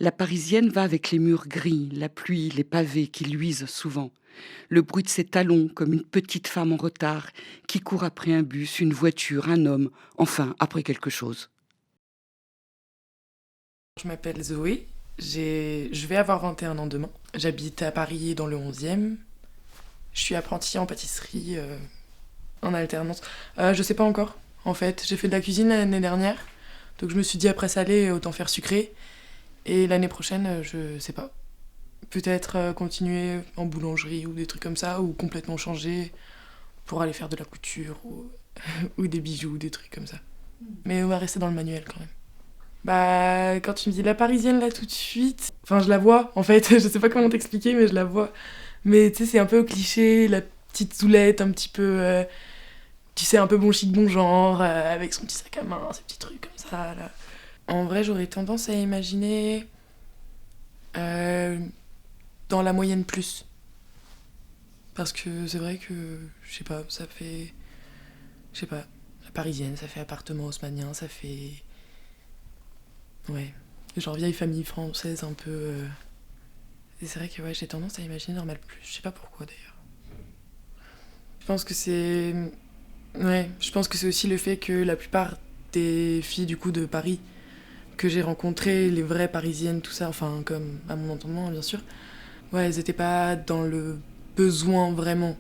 La Parisienne va avec les murs gris, la pluie, les pavés qui luisent souvent. Le bruit de ses talons comme une petite femme en retard qui court après un bus, une voiture, un homme, enfin après quelque chose. Je m'appelle Zoé, je vais avoir 21 ans demain. J'habite à Paris dans le 11e. Je suis apprentie en pâtisserie en alternance. Je sais pas encore, en fait. J'ai fait de la cuisine l'année dernière, donc je me suis dit après salé, autant faire sucré. Et l'année prochaine, je sais pas. Peut-être continuer en boulangerie ou des trucs comme ça, ou complètement changer pour aller faire de la couture ou des bijoux, des trucs comme ça. Mais on va rester dans le manuel quand même. Bah, quand tu me dis la parisienne là tout de suite, enfin je la vois en fait, je sais pas comment t'expliquer, mais je la vois. Mais tu sais, c'est un peu cliché, la petite Zoulette, un petit peu, tu sais, un peu bon chic, bon genre, avec son petit sac à main, ces petits trucs comme ça là. En vrai, j'aurais tendance à imaginer euh, dans la moyenne plus. Parce que c'est vrai que, je sais pas, ça fait. Je sais pas, la parisienne, ça fait appartement haussmannien, ça fait. Ouais. Genre vieille famille française un peu. Et c'est vrai que ouais, j'ai tendance à imaginer normal plus. Je sais pas pourquoi d'ailleurs. Je pense que c'est. Ouais, je pense que c'est aussi le fait que la plupart des filles du coup de Paris que j'ai rencontrées, les vraies parisiennes, tout ça, enfin comme à mon entendement bien sûr, ouais, elles étaient pas dans le besoin vraiment,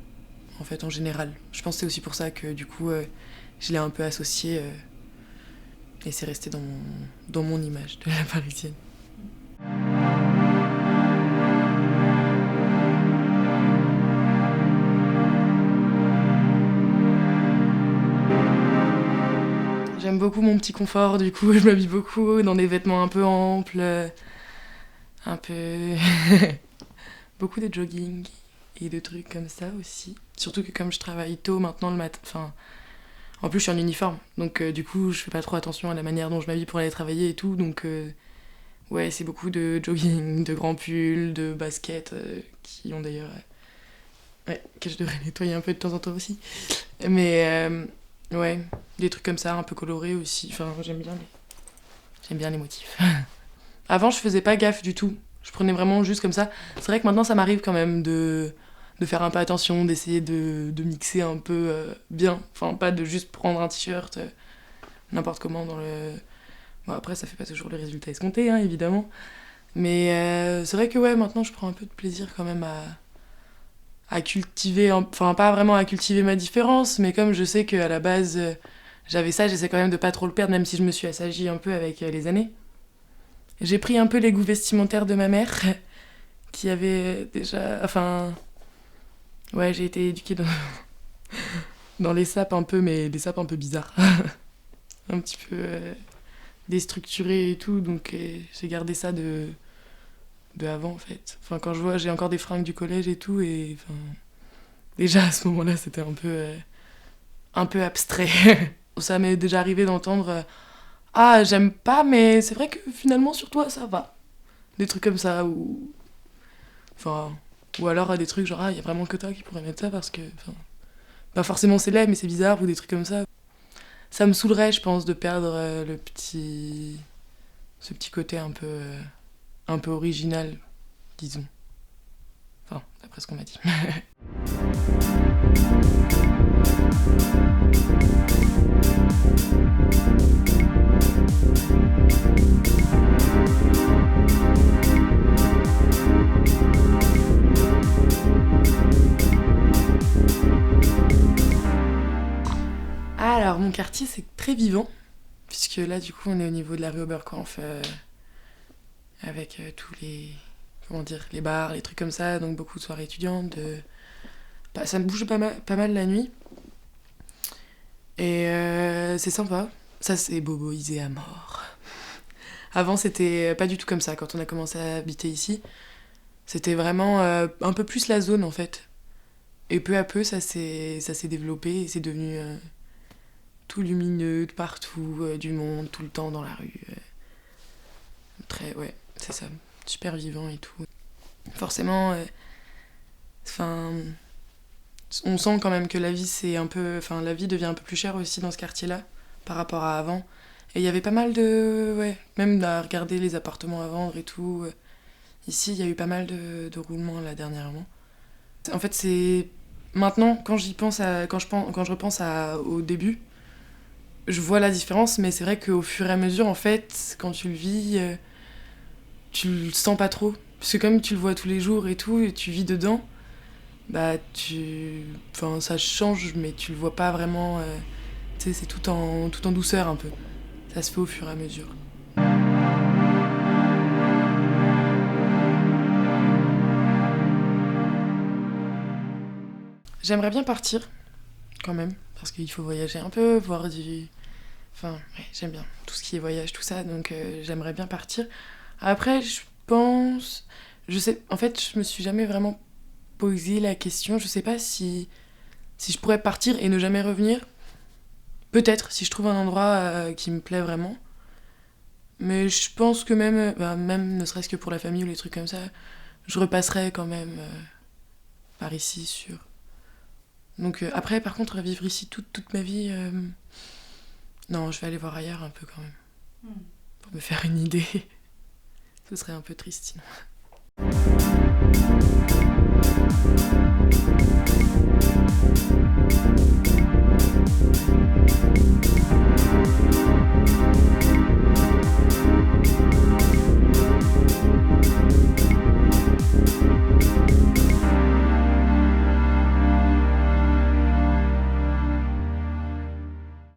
en fait en général. Je pense que c'est aussi pour ça que du coup je l'ai un peu associé et c'est resté dans mon image de la parisienne. J'aime beaucoup mon petit confort, du coup, je m'habille beaucoup dans des vêtements un peu amples, un peu. beaucoup de jogging et de trucs comme ça aussi. Surtout que comme je travaille tôt maintenant le matin, enfin. En plus, je suis en uniforme, donc du coup, je fais pas trop attention à la manière dont je m'habille pour aller travailler et tout, donc ouais, c'est beaucoup de jogging, de grands pulls, de baskets, qui ont d'ailleurs. Ouais, que je devrais nettoyer un peu de temps en temps aussi. Mais ouais, des trucs comme ça, un peu colorés aussi. Enfin, j'aime bien les motifs. Avant, je faisais pas gaffe du tout. Je prenais vraiment juste comme ça. C'est vrai que maintenant, ça m'arrive quand même de faire un peu attention, d'essayer de mixer un peu bien. Enfin, pas de juste prendre un t-shirt n'importe comment dans le. Bon, après, ça fait pas toujours le résultat escompté, hein, évidemment. Mais c'est vrai que ouais, maintenant, je prends un peu de plaisir quand même à cultiver. Enfin, pas vraiment à cultiver ma différence, mais comme je sais qu'à la base, j'avais ça, j'essaie quand même de pas trop le perdre, même si je me suis assagie un peu avec les années. J'ai pris un peu les goûts vestimentaires de ma mère, qui avait déjà. Enfin. Ouais, j'ai été éduquée dans les sapes un peu, mais des sapes un peu bizarres. un petit peu déstructurées et tout, donc j'ai gardé ça de avant en fait. Enfin, quand je vois, j'ai encore des fringues du collège et tout, et enfin. Déjà à ce moment-là, c'était un peu abstrait. Ça m'est déjà arrivé d'entendre ah, j'aime pas, mais c'est vrai que finalement sur toi ça va. Des trucs comme ça, ou. Enfin. Ou alors des trucs genre, ah, il y a vraiment que toi qui pourrais mettre ça parce que. Enfin, pas forcément c'est laid, mais c'est bizarre, ou des trucs comme ça. Ça me saoulerait, je pense, de perdre le petit. Ce petit côté un peu original, disons. Enfin, d'après ce qu'on m'a dit. Alors, mon quartier, c'est très vivant, puisque là, du coup, on est au niveau de la rue Oberkampf, avec tous les. Comment dire, les bars, les trucs comme ça, donc beaucoup de soirées étudiantes. Bah, ça me bouge pas mal la nuit. Et c'est sympa. Ça, c'est boboisé à mort. Avant, c'était pas du tout comme ça quand on a commencé à habiter ici. C'était vraiment un peu plus la zone en fait. Et peu à peu, ça s'est développé et c'est devenu tout lumineux, de partout, du monde, tout le temps dans la rue. Très, ouais, c'est ça. Super vivant et tout. Forcément, enfin, on sent quand même que la vie, c'est un peu. Enfin, la vie devient un peu plus chère aussi dans ce quartier-là par rapport à avant. Et il y avait pas mal de... Ouais, même à regarder les appartements à vendre et tout. Ici, il y a eu pas mal de roulements là dernièrement. En fait, c'est... Maintenant, quand j'y pense, quand je repense au début, je vois la différence, mais c'est vrai qu'au fur et à mesure, en fait, quand tu le vis, tu le sens pas trop. Parce que comme tu le vois tous les jours et tout, et tu vis dedans, bah Enfin, ça change, mais tu le vois pas vraiment... Tu sais, c'est tout en douceur un peu. Ça se fait au fur et à mesure. J'aimerais bien partir, quand même, parce qu'il faut voyager un peu, voir du... Enfin, ouais, j'aime bien tout ce qui est voyage, tout ça, donc j'aimerais bien partir. Après, je pense... Je sais... En fait, je me suis jamais vraiment posé la question. Je sais pas si je pourrais partir et ne jamais revenir. Peut-être, si je trouve un endroit qui me plaît vraiment. Mais je pense que même ne serait-ce que pour la famille ou les trucs comme ça, je repasserai quand même par ici, sûr. Donc après, par contre, vivre ici toute ma vie, non, je vais aller voir ailleurs un peu quand même, pour me faire une idée. Ce serait un peu triste sinon.